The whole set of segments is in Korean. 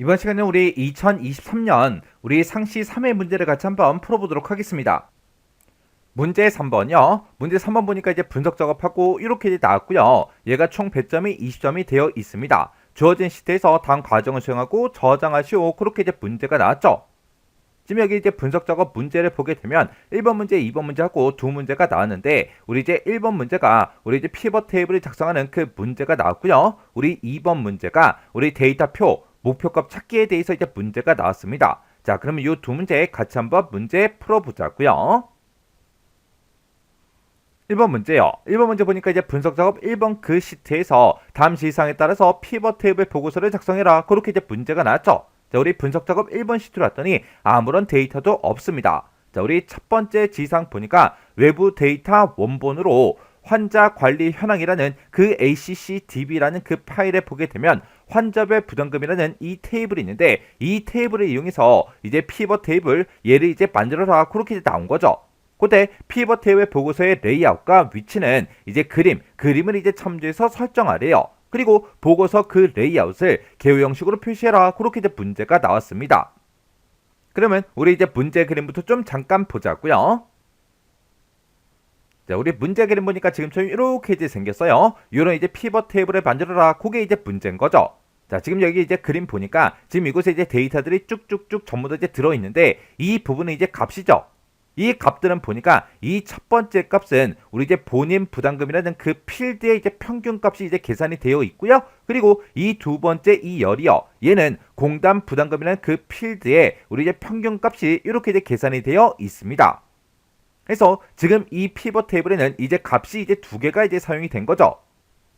이번 시간에 우리 2023년 우리 상시 3회 문제를 같이 한번 풀어보도록 하겠습니다. 문제 3번이요. 문제 3번 보니까 이제 분석 작업하고 이렇게 나왔고요. 얘가 총 배점이 20점이 되어 있습니다. 주어진 시트에서 다음 과정을 수행하고 저장하시오. 그렇게 이제 문제가 나왔죠. 지금 여기 이제 분석 작업 문제를 보게 되면 1번 문제, 2번 문제하고 두 문제가 나왔는데 우리 이제 1번 문제가 우리 이제 피벗 테이블을 작성하는 그 문제가 나왔고요. 우리 2번 문제가 우리 데이터표 목표값 찾기에 대해서 이제 문제가 나왔습니다. 자, 그러면 이 두 문제 같이 한번 문제 풀어보자고요. 1번 문제요. 1번 문제 보니까 이제 분석 작업 1번 그 시트에서 다음 지시사항에 따라서 피벗 테이블 보고서를 작성해라. 그렇게 이제 문제가 나왔죠. 자, 우리 분석 작업 1번 시트로 왔더니 아무런 데이터도 없습니다. 자, 우리 첫 번째 지시사항 보니까 외부 데이터 원본으로 환자 관리 현황이라는 그 ACCDB라는 그 파일에 보게 되면 환자별 부담금이라는 이 테이블이 있는데 이 테이블을 이용해서 이제 피벗 테이블 얘를 이제 만들어라. 그렇게 이제 나온 거죠. 그때 피벗 테이블 보고서의 레이아웃과 위치는 이제 그림을 이제 첨부해서 설정하래요. 그리고 보고서 그 레이아웃을 개요 형식으로 표시해라. 그렇게 이제 문제가 나왔습니다. 그러면 우리 이제 문제 그림부터 좀 잠깐 보자고요. 자, 우리 문제 그림 보니까 지금처럼 이렇게 이제 생겼어요. 이런 이제 피벗 테이블을 만들어라. 그게 이제 문제인 거죠. 자, 지금 여기 이제 그림 보니까 지금 이곳에 이제 데이터들이 쭉쭉쭉 전부 다 이제 들어있는데 이 부분은 이제 값이죠. 이 값들은 보니까 이 첫 번째 값은 우리 이제 본인 부담금이라는 그 필드의 이제 평균 값이 이제 계산이 되어 있고요. 그리고 이 두 번째 이 열이요. 얘는 공단 부담금이라는 그 필드의 우리 이제 평균 값이 이렇게 이제 계산이 되어 있습니다. 그래서 지금 이 피벗 테이블에는 이제 값이 이제 두 개가 이제 사용이 된 거죠.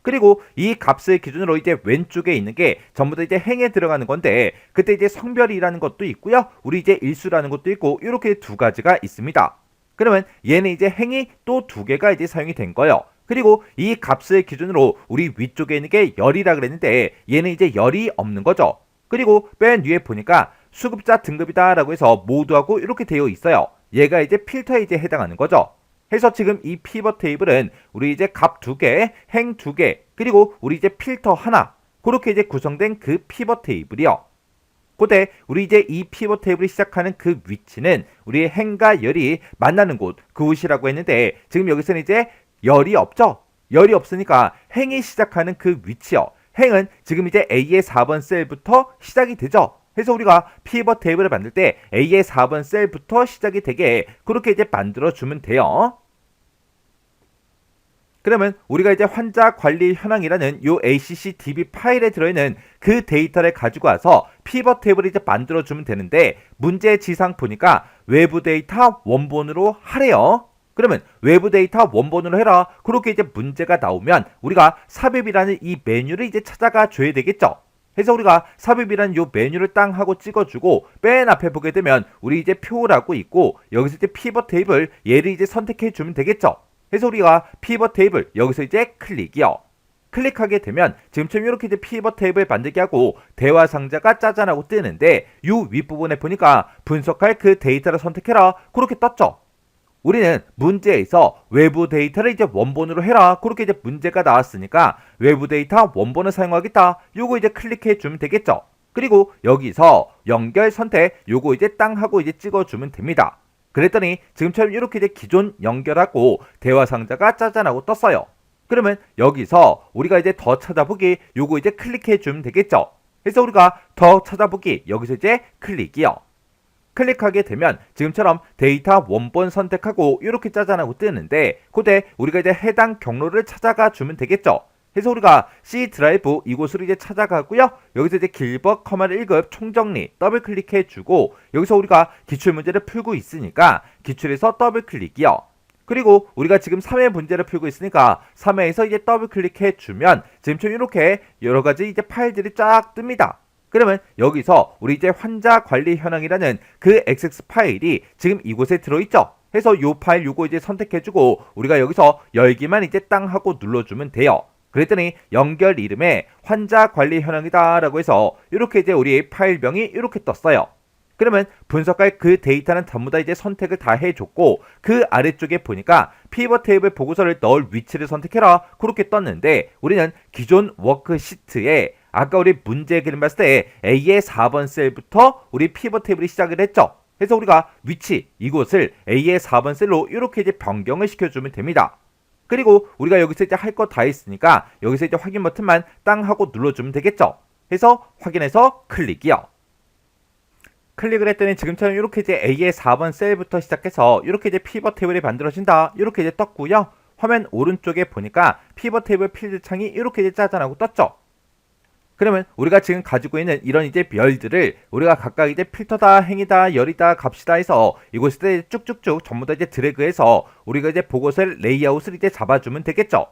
그리고 이 값을 기준으로 이제 왼쪽에 있는 게 전부 다 이제 행에 들어가는 건데 그때 이제 성별이라는 것도 있고요. 우리 이제 일수라는 것도 있고 이렇게 두 가지가 있습니다. 그러면 얘는 이제 행이 또 두 개가 이제 사용이 된 거예요. 그리고 이 값을 기준으로 우리 위쪽에 있는 게 열이라 그랬는데 얘는 이제 열이 없는 거죠. 그리고 맨 위에 보니까 수급자 등급이다라고 해서 모두하고 이렇게 되어 있어요. 얘가 이제 필터에 이제 해당하는 거죠. 해서 지금 이 피벗 테이블은 우리 이제 값 두 개, 행 두 개, 그리고 우리 이제 필터 하나 그렇게 이제 구성된 그 피벗 테이블이요. 그때 우리 이제 이 피벗 테이블이 시작하는 그 위치는 우리의 행과 열이 만나는 곳 그곳이라고 했는데 지금 여기서는 이제 열이 없죠. 열이 없으니까 행이 시작하는 그 위치요. 행은 지금 이제 A의 4번 셀부터 시작이 되죠. 그래서 우리가 피벗 테이블을 만들 때 A의 4번 셀부터 시작이 되게 그렇게 이제 만들어주면 돼요. 그러면 우리가 이제 환자 관리 현황이라는 요 ACCDB 파일에 들어있는 그 데이터를 가지고 와서 피벗 테이블을 이제 만들어주면 되는데 문제 지상 보니까 외부 데이터 원본으로 하래요. 그러면 외부 데이터 원본으로 해라. 그렇게 이제 문제가 나오면 우리가 삽입이라는 이 메뉴를 이제 찾아가 줘야 되겠죠. 그래서 우리가 삽입이라는 요 메뉴를 땅 하고 찍어주고 맨 앞에 보게 되면 우리 이제 표라고 있고 여기서 이제 피벗 테이블 얘를 이제 선택해 주면 되겠죠. 그래서 우리가 피벗 테이블 여기서 이제 클릭이요. 클릭하게 되면 지금처럼 이렇게 이제 피벗 테이블 만들게 하고 대화 상자가 짜잔하고 뜨는데 이 윗부분에 보니까 분석할 그 데이터를 선택해라. 그렇게 떴죠. 우리는 문제에서 외부 데이터를 이제 원본으로 해라. 그렇게 이제 문제가 나왔으니까 외부 데이터 원본을 사용하겠다. 요거 이제 클릭해 주면 되겠죠. 그리고 여기서 연결 선택 요거 이제 땅 하고 이제 찍어주면 됩니다. 그랬더니 지금처럼 이렇게 이제 기존 연결하고 대화 상자가 짜잔하고 떴어요. 그러면 여기서 우리가 이제 더 찾아보기 요거 이제 클릭해 주면 되겠죠. 그래서 우리가 더 찾아보기 여기서 이제 클릭이요. 클릭하게 되면 지금처럼 데이터 원본 선택하고 이렇게 짜잔하고 뜨는데 그때 우리가 이제 해당 경로를 찾아가 주면 되겠죠. 그래서 우리가 C 드라이브 이곳으로 이제 찾아가고요. 여기서 이제 길벗 커마를 1급 총정리 더블 클릭해 주고 여기서 우리가 기출 문제를 풀고 있으니까 기출에서 더블 클릭이요. 그리고 우리가 지금 3회 문제를 풀고 있으니까 3회에서 이제 더블 클릭해 주면 지금처럼 이렇게 여러 가지 이제 파일들이 쫙 뜹니다. 그러면 여기서 우리 이제 환자 관리 현황이라는 그 XX 파일이 지금 이곳에 들어있죠. 해서 요 파일 요거 이제 선택해주고 우리가 여기서 열기만 이제 땅 하고 눌러주면 돼요. 그랬더니 연결 이름에 환자 관리 현황이다 라고 해서 이렇게 이제 우리 파일명이 이렇게 떴어요. 그러면 분석할 그 데이터는 전부 다 이제 선택을 다 해줬고 그 아래쪽에 보니까 피벗 테이블 보고서를 넣을 위치를 선택해라 그렇게 떴는데 우리는 기존 워크시트에 아까 우리 문제 그림 봤을 때 A의 4번 셀부터 우리 피벗 테이블이 시작을 했죠. 그래서 우리가 위치 이곳을 A의 4번 셀로 이렇게 이제 변경을 시켜주면 됩니다. 그리고 우리가 여기서 이제 할 거 다 했으니까 여기서 이제 확인 버튼만 땅 하고 눌러주면 되겠죠. 해서 확인해서 클릭이요. 클릭을 했더니 지금처럼 이렇게 이제 A의 4번 셀부터 시작해서 이렇게 이제 피벗 테이블이 만들어진다. 이렇게 이제 떴고요. 화면 오른쪽에 보니까 피벗 테이블 필드 창이 이렇게 이제 짜잔하고 떴죠. 그러면 우리가 지금 가지고 있는 이런 이제 별들을 우리가 각각 이제 필터다, 행이다, 열이다, 값이다 해서 이곳에 쭉쭉쭉 전부 다 이제 드래그해서 우리가 이제 보고서의 레이아웃을 이제 잡아주면 되겠죠.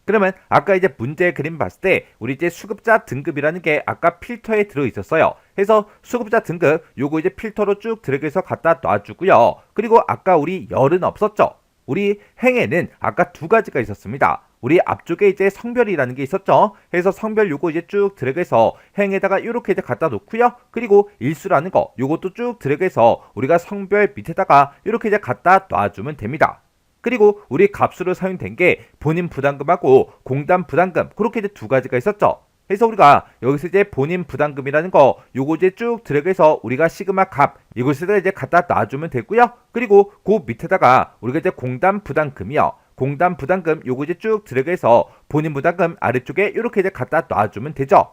그러면 아까 이제 문제 그림 봤을 때 우리 이제 수급자 등급이라는 게 아까 필터에 들어 있었어요. 해서 수급자 등급 요거 이제 필터로 쭉 드래그해서 갖다 놔주고요. 그리고 아까 우리 열은 없었죠. 우리 행에는 아까 두 가지가 있었습니다. 우리 앞쪽에 이제 성별이라는 게 있었죠. 해서 성별 요거 이제 쭉 드래그해서 행에다가 이렇게 이제 갖다 놓고요. 그리고 일수라는 거 요것도 쭉 드래그해서 우리가 성별 밑에다가 이렇게 이제 갖다 놔주면 됩니다. 그리고 우리 값으로 사용된 게 본인 부담금하고 공단 부담금 그렇게 이제 두 가지가 있었죠. 그래서 우리가 여기서 이제 본인 부담금이라는 거 요거 이제 쭉 드래그해서 우리가 시그마 값 이곳에다 이제 갖다 놔주면 되고요. 그리고 그 밑에다가 우리가 이제 공단 부담금이요. 공단 부담금 요거 이제 쭉 드래그해서 본인 부담금 아래쪽에 이렇게 이제 갖다 놔주면 되죠.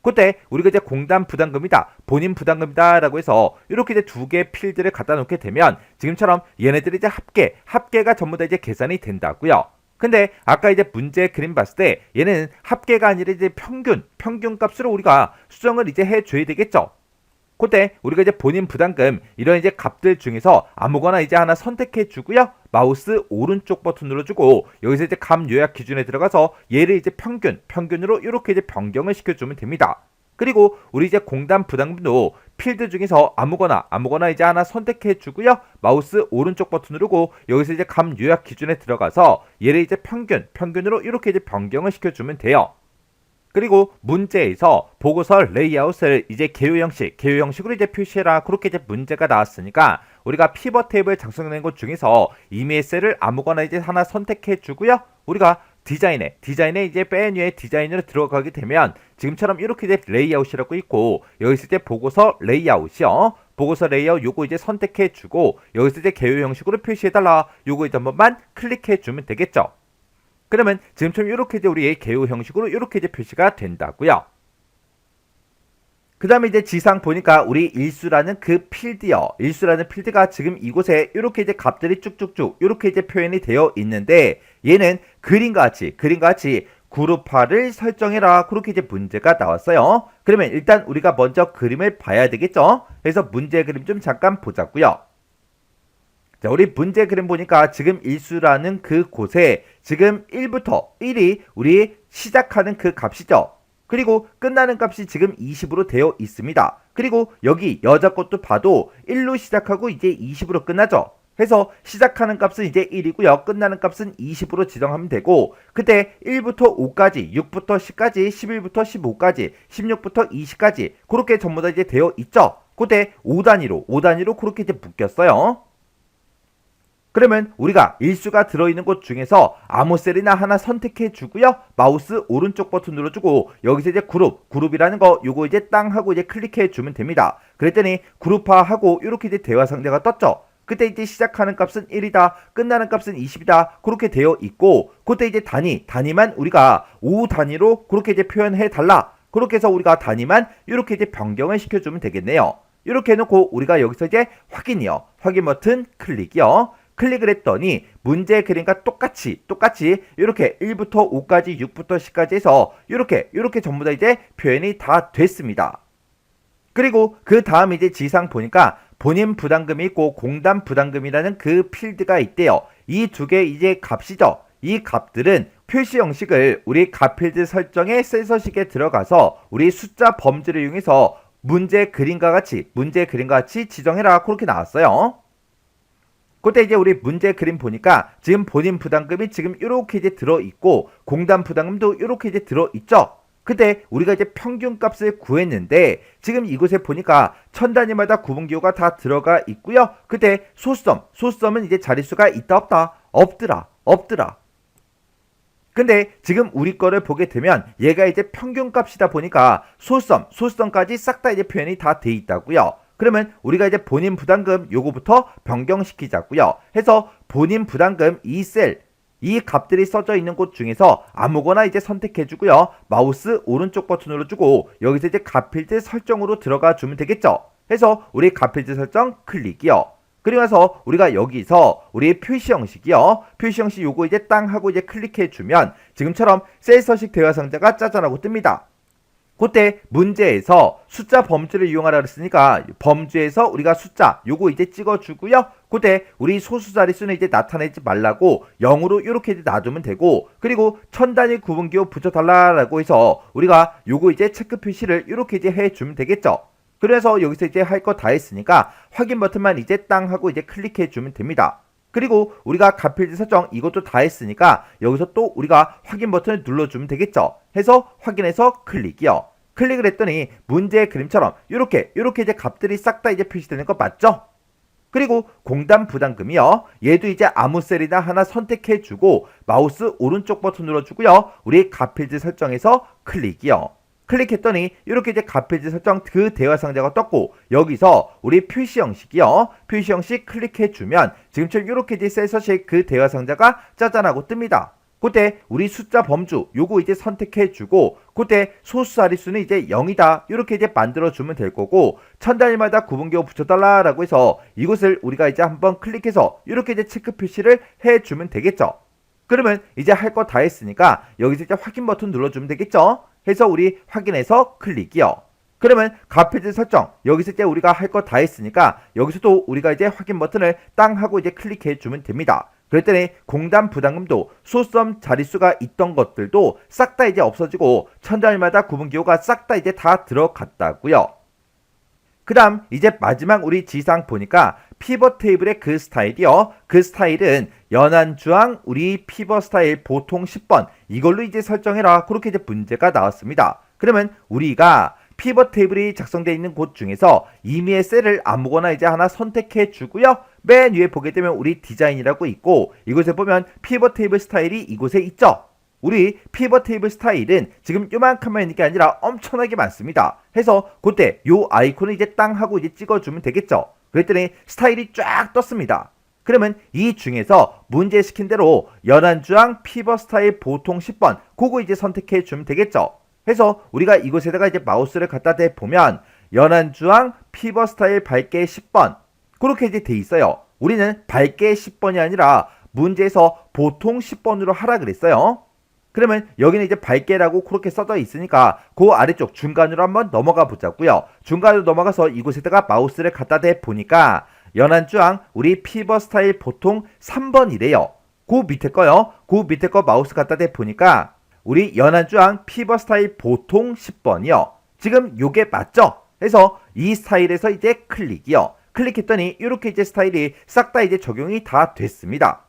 그때 우리가 이제 공단 부담금이다, 본인 부담금이다 라고 해서 이렇게 이제 두 개의 필드를 갖다 놓게 되면 지금처럼 얘네들이 이제 합계가 전부 다 이제 계산이 된다고요. 근데 아까 이제 문제 그림 봤을 때 얘는 합계가 아니라 이제 평균 값으로 우리가 수정을 이제 해줘야 되겠죠. 그때 우리가 이제 본인 부담금 이런 이제 값들 중에서 아무거나 이제 하나 선택해 주고요. 마우스 오른쪽 버튼 눌러주고 여기서 이제 값 요약 기준에 들어가서 얘를 이제 평균으로 이렇게 이제 변경을 시켜주면 됩니다. 그리고 우리 이제 공단 부담금도 필드 중에서 아무거나 이제 하나 선택해 주고요. 마우스 오른쪽 버튼 누르고 여기서 이제 값 요약 기준에 들어가서 얘를 이제 평균으로 이렇게 이제 변경을 시켜주면 돼요. 그리고 문제에서 보고서 레이아웃을 이제 개요 형식으로 이제 표시해라. 그렇게 이제 문제가 나왔으니까 우리가 피벗 테이블 작성된 것 중에서 이메일 셀을 아무거나 이제 하나 선택해 주고요. 우리가 디자인에 이제 맨 위에 디자인으로 들어가게 되면 지금처럼 이렇게 이제 레이아웃이라고 있고 여기서 이제 보고서 레이아웃이요. 보고서 레이아웃 요거 이제 선택해 주고 여기서 이제 개요 형식으로 표시해 달라. 요거 이제 한 번만 클릭해 주면 되겠죠. 그러면 지금처럼 이렇게 이제 우리의 개요 형식으로 이렇게 이제 표시가 된다고요. 그 다음에 이제 지상 보니까 우리 일수라는 그 필드요. 일수라는 필드가 지금 이곳에 이렇게 이제 값들이 쭉쭉쭉 이렇게 이제 표현이 되어 있는데 얘는 그림과 같이 그룹화를 설정해라. 그렇게 이제 문제가 나왔어요. 그러면 일단 우리가 먼저 그림을 봐야 되겠죠. 그래서 문제 그림 좀 잠깐 보자고요. 자, 우리 문제 그림 보니까 지금 일수라는 그 곳에 지금 1부터 1이 우리 시작하는 그 값이죠. 그리고 끝나는 값이 지금 20으로 되어 있습니다. 그리고 여기 여자 것도 봐도 1로 시작하고 이제 20으로 끝나죠. 해서 시작하는 값은 이제 1이고요. 끝나는 값은 20으로 지정하면 되고 그때 1부터 5까지, 6부터 10까지, 11부터 15까지, 16부터 20까지 그렇게 전부 다 이제 되어 있죠. 그때 5단위로 그렇게 이제 묶였어요. 그러면 우리가 일수가 들어있는 곳 중에서 아무 셀이나 하나 선택해 주고요. 마우스 오른쪽 버튼 눌러주고 여기서 이제 그룹이라는 거 요거 이제 땅 하고 이제 클릭해 주면 됩니다. 그랬더니 그룹화하고 이렇게 이제 대화 상자가 떴죠. 그때 이제 시작하는 값은 1이다. 끝나는 값은 20이다. 그렇게 되어 있고 그때 이제 단위만 우리가 5단위로 그렇게 이제 표현해 달라. 그렇게 해서 우리가 단위만 이렇게 이제 변경을 시켜주면 되겠네요. 이렇게 해놓고 우리가 여기서 이제 확인 버튼 클릭이요. 클릭을 했더니 문제 그림과 똑같이 이렇게 1부터 5까지 6부터 10까지 해서 이렇게 전부 다 이제 표현이 다 됐습니다. 그리고 그 다음 이제 지상 보니까 본인 부담금이 있고 공단 부담금이라는 그 필드가 있대요. 이 두 개 이제 값이죠. 이 값들은 표시 형식을 우리 값 필드 설정의 센서식에 들어가서 우리 숫자 범주를 이용해서 문제 그림과 같이 지정해라. 그렇게 나왔어요. 그때 이제 우리 문제 그림 보니까 지금 본인 부담금이 지금 이렇게 이제 들어있고 공단 부담금도 이렇게 이제 들어있죠. 그때 우리가 이제 평균값을 구했는데 지금 이곳에 보니까 천 단위마다 구분기호가 다 들어가 있고요. 그때 소수점은 이제 자릿수가 있다 없다? 없더라. 근데 지금 우리 거를 보게 되면 얘가 이제 평균값이다 보니까 소수점까지 싹 다 이제 표현이 다 돼 있다고요. 그러면 우리가 이제 본인 부담금 요거부터 변경시키자고요. 해서 본인 부담금 이 값들이 써져 있는 곳 중에서 아무거나 이제 선택해 주고요. 마우스 오른쪽 버튼 눌러주고 여기서 이제 값필드 설정으로 들어가 주면 되겠죠. 해서 우리 값필드 설정 클릭이요. 그리고 나서 우리가 여기서 우리 표시 형식이요. 표시 형식 요거 이제 땅 하고 이제 클릭해 주면 지금처럼 셀 서식 대화 상자가 짜잔하고 뜹니다. 그때 문제에서 숫자 범주를 이용하라 그랬으니까 범주에서 우리가 숫자 요거 이제 찍어주고요. 그때 우리 소수 자릿수는 이제 나타내지 말라고 0으로 이렇게 이제 놔두면 되고, 그리고 천 단위 구분기호 붙여달라고 해서 우리가 요거 이제 체크 표시를 이렇게 이제 해주면 되겠죠. 그래서 여기서 이제 할 거 다 했으니까 확인 버튼만 이제 땅 하고 이제 클릭해 주면 됩니다. 그리고 우리가 값필드 설정 이것도 다 했으니까 여기서 또 우리가 확인 버튼을 눌러주면 되겠죠. 해서 확인해서 클릭이요. 클릭을 했더니 문제의 그림처럼 이렇게 이제 값들이 싹 다 이제 표시되는 거 맞죠? 그리고 공단 부담금이요. 얘도 이제 아무 셀이나 하나 선택해주고 마우스 오른쪽 버튼 눌러주고요. 우리 값필드 설정에서 클릭이요. 클릭했더니 이렇게 이제 값필드 설정 그 대화 상자가 떴고, 여기서 우리 표시 형식이요. 표시 형식 클릭해주면 지금처럼 이렇게 이제 셀 서식 그 대화 상자가 짜잔하고 뜹니다. 그때 우리 숫자 범주 요거 이제 선택해주고, 그때 소수 자릿수는 이제 0이다 이렇게 이제 만들어주면 될 거고, 천 단위마다 구분기호 붙여달라라고 해서 이곳을 우리가 이제 한번 클릭해서 이렇게 이제 체크 표시를 해주면 되겠죠. 그러면 이제 할 거 다 했으니까 여기서 이제 확인 버튼 눌러주면 되겠죠. 해서 우리 확인해서 클릭이요. 그러면 값필드 설정 여기서 이제 우리가 할 거 다 했으니까 여기서도 우리가 이제 확인 버튼을 땅 하고 이제 클릭해 주면 됩니다. 그랬더니 공단 부담금도 소수점 자릿수가 있던 것들도 싹 다 이제 없어지고 천 단위마다 구분기호가 싹 다 이제 다 들어갔다고요. 그 다음 이제 마지막 우리 지상 보니까 피벗 테이블의 그 스타일이요. 그 스타일은 연한주황 우리 피벗 스타일 보통 10번 이걸로 이제 설정해라 그렇게 이제 문제가 나왔습니다. 그러면 우리가 피벗 테이블이 작성되어 있는 곳 중에서 임의의 셀을 아무거나 이제 하나 선택해 주고요. 맨 위에 보게 되면 우리 디자인이라고 있고, 이곳에 보면 피벗 테이블 스타일이 이곳에 있죠. 우리 피벗 테이블 스타일은 지금 요만큼만 있는 게 아니라 엄청나게 많습니다. 해서 그때 요 아이콘을 이제 땅 하고 이제 찍어주면 되겠죠. 그랬더니 스타일이 쫙 떴습니다. 그러면 이 중에서 문제 시킨 대로 연한주황 피벗 스타일 보통 10번 그거 이제 선택해 주면 되겠죠. 해서 우리가 이곳에다가 이제 마우스를 갖다 대보면 연한주황 피벗 스타일 밝게 10번 그렇게 이제 돼 있어요. 우리는 밝게 10번이 아니라 문제에서 보통 10번으로 하라 그랬어요. 그러면 여기는 이제 밝게라고 그렇게 써져 있으니까 그 아래쪽 중간으로 한번 넘어가 보자고요. 중간으로 넘어가서 이곳에다가 마우스를 갖다 대보니까 연한주황 우리 피벗 스타일 보통 3번이래요. 그 밑에 거요. 그 밑에 거 마우스 갖다 대보니까 우리 연한주황 피벗 스타일 보통 10번이요. 지금 요게 맞죠? 해서 이 스타일에서 이제 클릭이요. 클릭했더니 이렇게 이제 스타일이 싹 다 이제 적용이 다 됐습니다.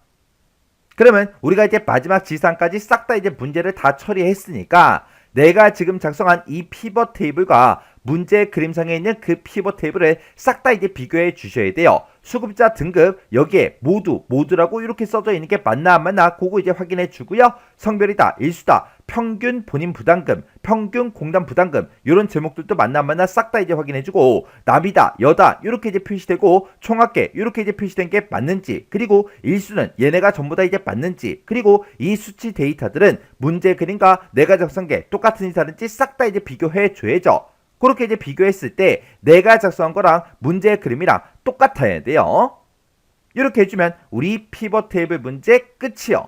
그러면 우리가 이제 마지막 지상까지 싹 다 이제 문제를 다 처리했으니까 내가 지금 작성한 이 피벗 테이블과 문제 그림상에 있는 그 피벗 테이블을 싹 다 이제 비교해 주셔야 돼요. 수급자 등급 여기에 모두라고 이렇게 써져 있는 게 맞나 안 맞나 그거 이제 확인해 주고요. 성별이다, 일수다, 평균 본인 부담금, 평균 공단 부담금 이런 제목들도 맞나 안 맞나 싹 다 이제 확인해 주고, 남이다, 여다 이렇게 이제 표시되고 총합계 이렇게 이제 표시된 게 맞는지, 그리고 일수는 얘네가 전부 다 이제 맞는지, 그리고 이 수치 데이터들은 문제 그림과 내가 작성한 게 똑같은지 다른지 싹 다 이제 비교해 줘야죠. 그렇게 이제 비교했을 때 내가 작성한 거랑 문제 그림이랑 똑같아야 돼요. 이렇게 해주면 우리 피벗 테이블 문제 끝이요.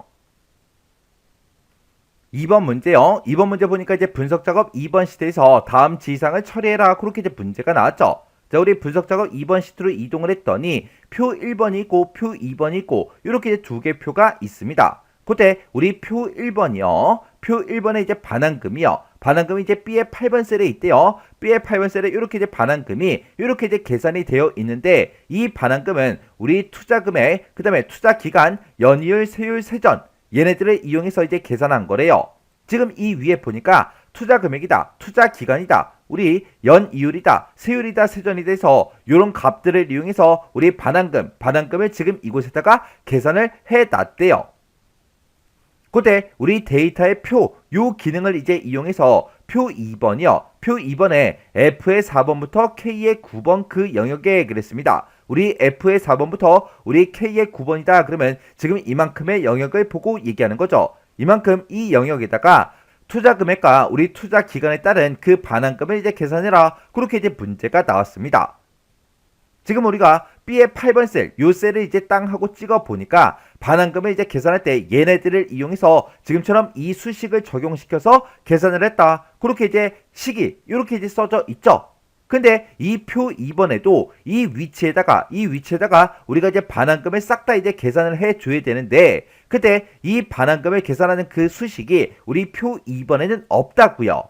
2번 문제요. 2번 문제 보니까 이제 분석 작업 2번 시트에서 다음 지상을 처리해라 그렇게 이제 문제가 나왔죠. 자, 우리 분석 작업 2번 시트로 이동을 했더니 표 1번이 있고 표 2번이 있고 이렇게 이제 두 개 표가 있습니다. 그때 우리 표 1번이요. 표 1번에 이제 반환금이요. 반환금이 이제 B의 8번 셀에 있대요. B의 8번 셀에 이렇게 이제 반환금이 이렇게 이제 계산이 되어 있는데, 이 반환금은 우리 투자금액, 그 다음에 투자기간, 연이율, 세율, 세전 얘네들을 이용해서 이제 계산한 거래요. 지금 이 위에 보니까 투자금액이다, 투자기간이다, 우리 연이율이다, 세율이다, 세전이다 해서 이런 값들을 이용해서 우리 반환금을 지금 이곳에다가 계산을 해놨대요. 그때 우리 데이터의 표, 요 기능을 이제 이용해서 표 2번이요. 표 2번에 F의 4번부터 K의 9번 그 영역에 그랬습니다. 우리 F의 4번부터 우리 K의 9번이다. 그러면 지금 이만큼의 영역을 보고 얘기하는 거죠. 이만큼 이 영역에다가 투자 금액과 우리 투자 기간에 따른 그 반환금을 이제 계산해라. 그렇게 이제 문제가 나왔습니다. 지금 우리가 B의 8번 셀, 요 셀을 이제 땅 하고 찍어 보니까 반환금을 이제 계산할 때 얘네들을 이용해서 지금처럼 이 수식을 적용시켜서 계산을 했다. 그렇게 이제 식이 이렇게 이제 써져 있죠. 근데 이 표 2번에도 이 위치에다가 우리가 이제 반환금을 싹 다 이제 계산을 해 줘야 되는데 그때 이 반환금을 계산하는 그 수식이 우리 표 2번에는 없다고요.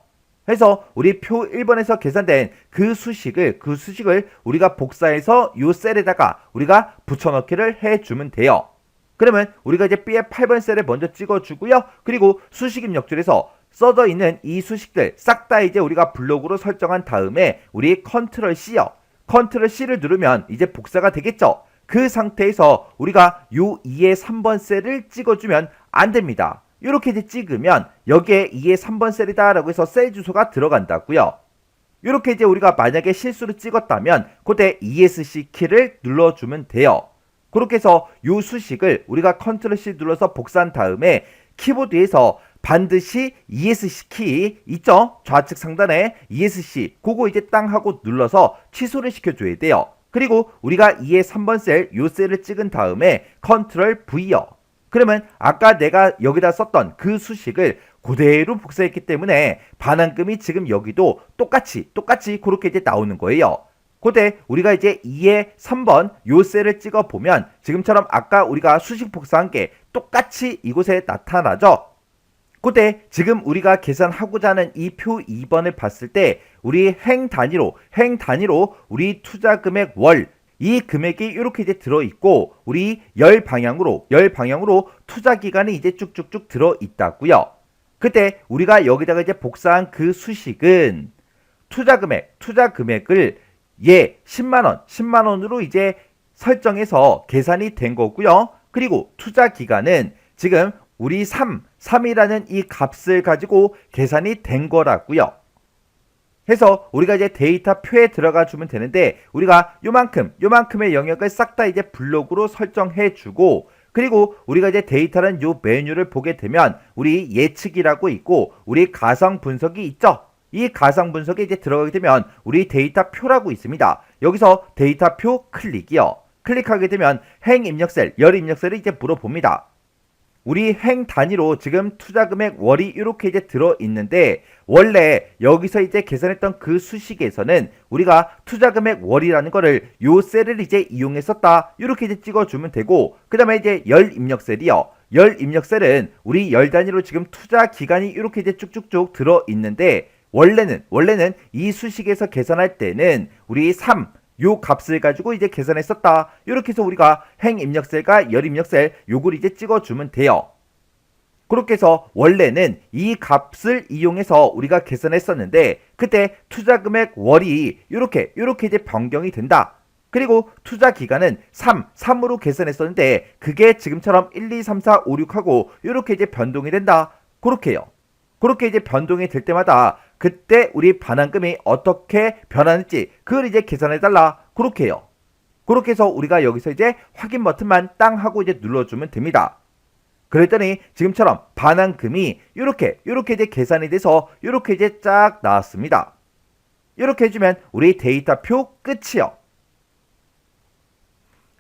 그래서 우리 표 1번에서 계산된 그 수식을 우리가 복사해서 요 셀에다가 우리가 붙여넣기를 해주면 돼요. 그러면 우리가 이제 B의 8번 셀을 먼저 찍어주고요. 그리고 수식 입력줄에서 써져 있는 이 수식들 싹 다 이제 우리가 블록으로 설정한 다음에 우리 컨트롤 C요. 컨트롤 C를 누르면 이제 복사가 되겠죠. 그 상태에서 우리가 요 2의 3번 셀을 찍어주면 안 됩니다. 이렇게 이제 찍으면 여기에 2의 3번 셀이다 라고 해서 셀 주소가 들어간다고요. 이렇게 이제 우리가 만약에 실수로 찍었다면 그때 ESC 키를 눌러주면 돼요. 그렇게 해서 요 수식을 우리가 컨트롤 C 눌러서 복사한 다음에 키보드에서 반드시 ESC 키 있죠? 좌측 상단에 ESC 그거 이제 땅 하고 눌러서 취소를 시켜줘야 돼요. 그리고 우리가 2의 3번 셀 요 셀을 찍은 다음에 컨트롤 V요. 그러면 아까 내가 여기다 썼던 그 수식을 그대로 복사했기 때문에 반환금이 지금 여기도 똑같이 그렇게 이제 나오는 거예요. 그때 우리가 이제 2의 3번 요 셀을 찍어 보면 지금처럼 아까 우리가 수식 복사한 게 똑같이 이곳에 나타나죠. 그때 지금 우리가 계산하고자 하는 이 표 2번을 봤을 때 우리 행 단위로 우리 투자 금액 월 이 금액이 이렇게 이제 들어있고 우리 열 방향으로 투자 기간이 이제 쭉쭉쭉 들어있다고요. 그때 우리가 여기다가 이제 복사한 그 수식은 투자 금액을 10만 원으로 이제 설정해서 계산이 된 거고요. 그리고 투자 기간은 지금 우리 3이라는 이 값을 가지고 계산이 된 거라고요. 해서 우리가 이제 데이터 표에 들어가 주면 되는데 우리가 요만큼의 영역을 싹 다 이제 블록으로 설정해 주고 그리고 우리가 이제 데이터라는 요 메뉴를 보게 되면 우리 예측이라고 있고 우리 가상 분석이 있죠. 이 가상 분석에 이제 들어가게 되면 우리 데이터 표라고 있습니다. 여기서 데이터 표 클릭이요. 클릭하게 되면 행 입력셀, 열 입력셀을 이제 물어봅니다. 우리 행 단위로 지금 투자금액 월이 이렇게 이제 들어있는데 원래 여기서 이제 계산했던 그 수식에서는 우리가 투자금액 월이라는 거를 요 셀을 이제 이용했었다 이렇게 이제 찍어주면 되고 그 다음에 이제 열 입력셀이요. 열 입력셀은 우리 열 단위로 지금 투자 기간이 이렇게 이제 쭉쭉쭉 들어있는데 원래는 이 수식에서 계산할 때는 우리 3 요 값을 가지고 이제 계산했었다. 이렇게 해서 우리가 행 입력셀과 열 입력셀 요걸 이제 찍어주면 돼요. 그렇게 해서 원래는 이 값을 이용해서 우리가 계산했었는데 그때 투자금액 월이 이렇게 이제 변경이 된다. 그리고 투자 기간은 3으로 계산했었는데 그게 지금처럼 1, 2, 3, 4, 5, 6하고 이렇게 이제 변동이 된다. 그렇게요. 그렇게 이제 변동이 될 때마다 그때 우리 반환금이 어떻게 변하는지 그걸 이제 계산해달라. 그렇게 해요. 그렇게 해서 우리가 여기서 이제 확인 버튼만 땅 하고 이제 눌러주면 됩니다. 그랬더니 지금처럼 반환금이 이렇게 이제 계산이 돼서 이렇게 이제 쫙 나왔습니다. 이렇게 해주면 우리 데이터 표 끝이요.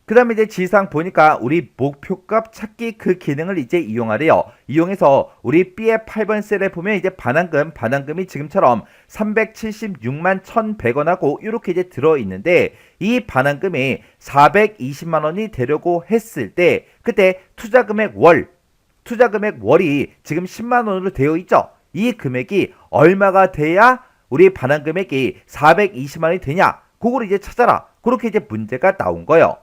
그 다음에 이제 지상 보니까 우리 목표값 찾기 그 기능을 이제 이용하래요. 이용해서 우리 B의 8번 셀에 보면 이제 반환금이 지금처럼 376만 1,100원하고 이렇게 이제 들어있는데 이 반환금이 420만 원이 되려고 했을 때 그때 투자금액 월이 지금 10만 원으로 되어 있죠. 이 금액이 얼마가 돼야 우리 반환 금액이 420만 원이 되냐? 그걸 이제 찾아라. 그렇게 이제 문제가 나온 거예요.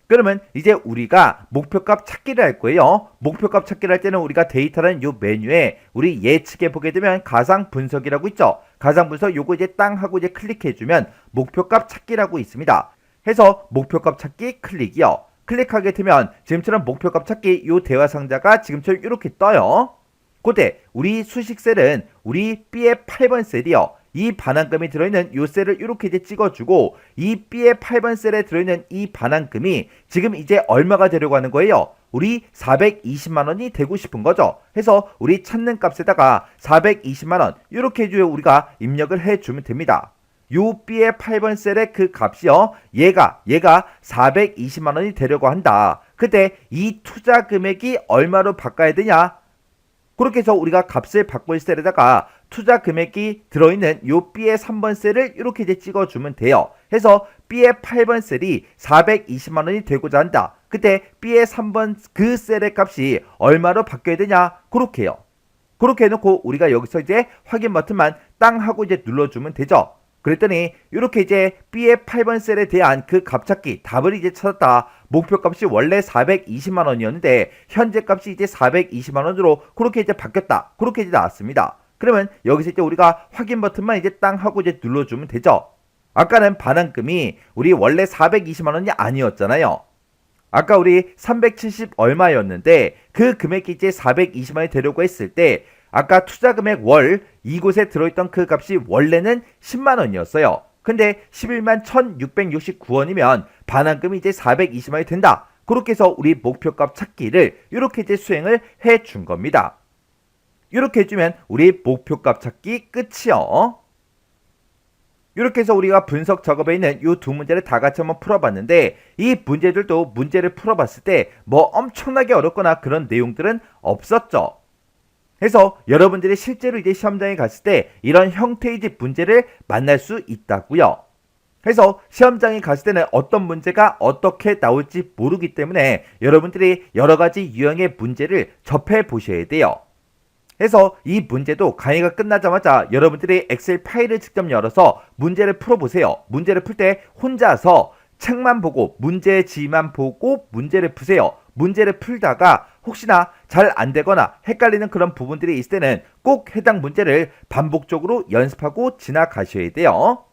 그러면 이제 우리가 목표값 찾기를 할 거예요. 목표값 찾기를 할 때는 우리가 데이터라는 요 메뉴에 우리 예측에 보게 되면 가상 분석이라고 있죠. 가상 분석 요거 이제 땅 하고 이제 클릭해 주면 목표값 찾기라고 있습니다. 해서 목표값 찾기 클릭이요. 클릭하게 되면 지금처럼 목표값 찾기 요 대화 상자가 지금처럼 이렇게 떠요. 그때 우리 수식셀은 우리 B의 8번 셀이요. 이 반환금이 들어있는 요 셀을 이렇게 이제 찍어주고 이 B의 8번 셀에 들어있는 이 반환금이 지금 이제 얼마가 되려고 하는 거예요? 우리 420만 원이 되고 싶은 거죠. 해서 우리 찾는 값에다가 420만 원 이렇게 우리가 입력을 해주면 됩니다. 요 B의 8번 셀의 그 값이요. 얘가 420만 원이 되려고 한다. 그때 이 투자 금액이 얼마로 바꿔야 되냐? 그렇게 해서 우리가 값을 바꿀 셀에다가 투자 금액이 들어있는 요 B의 3번 셀을 이렇게 이제 찍어주면 돼요. 해서 B의 8번 셀이 420만 원이 되고자 한다. 그때 B의 3번 그 셀의 값이 얼마로 바뀌어야 되냐? 그렇게 해요. 그렇게 해놓고 우리가 여기서 이제 확인 버튼만 땅 하고 이제 눌러주면 되죠. 그랬더니 이렇게 이제 B의 8번 셀에 대한 그 값 찾기 답을 이제 찾았다. 목표 값이 원래 420만 원이었는데 현재 값이 이제 420만 원으로 그렇게 이제 바뀌었다. 그렇게 이제 나왔습니다. 그러면 여기서 이제 우리가 확인 버튼만 이제 땅 하고 이제 눌러주면 되죠. 아까는 반환금이 우리 원래 420만 원이 아니었잖아요. 아까 우리 370 얼마였는데 그 금액이 이제 420만 원이 되려고 했을 때 아까 투자 금액 월 이곳에 들어있던 그 값이 원래는 10만 원이었어요. 근데 11만 1669원이면 반환금이 이제 420만 원이 된다. 그렇게 해서 우리 목표값 찾기를 이렇게 이제 수행을 해준 겁니다. 이렇게 해주면 우리 목표값 찾기 끝이요. 이렇게 해서 우리가 분석 작업에 있는 이 두 문제를 다 같이 한번 풀어봤는데 이 문제들도 문제를 풀어봤을 때 뭐 엄청나게 어렵거나 그런 내용들은 없었죠. 해서 여러분들이 실제로 이제 시험장에 갔을 때 이런 형태의 이제 문제를 만날 수 있다고요. 해서 시험장에 갔을 때는 어떤 문제가 어떻게 나올지 모르기 때문에 여러분들이 여러 가지 유형의 문제를 접해 보셔야 돼요. 해서 이 문제도 강의가 끝나자마자 여러분들이 엑셀 파일을 직접 열어서 문제를 풀어보세요. 문제를 풀 때 혼자서 책만 보고 문제지만 보고 문제를 푸세요. 문제를 풀다가 혹시나 잘 안되거나 헷갈리는 그런 부분들이 있을 때는 꼭 해당 문제를 반복적으로 연습하고 지나가셔야 돼요.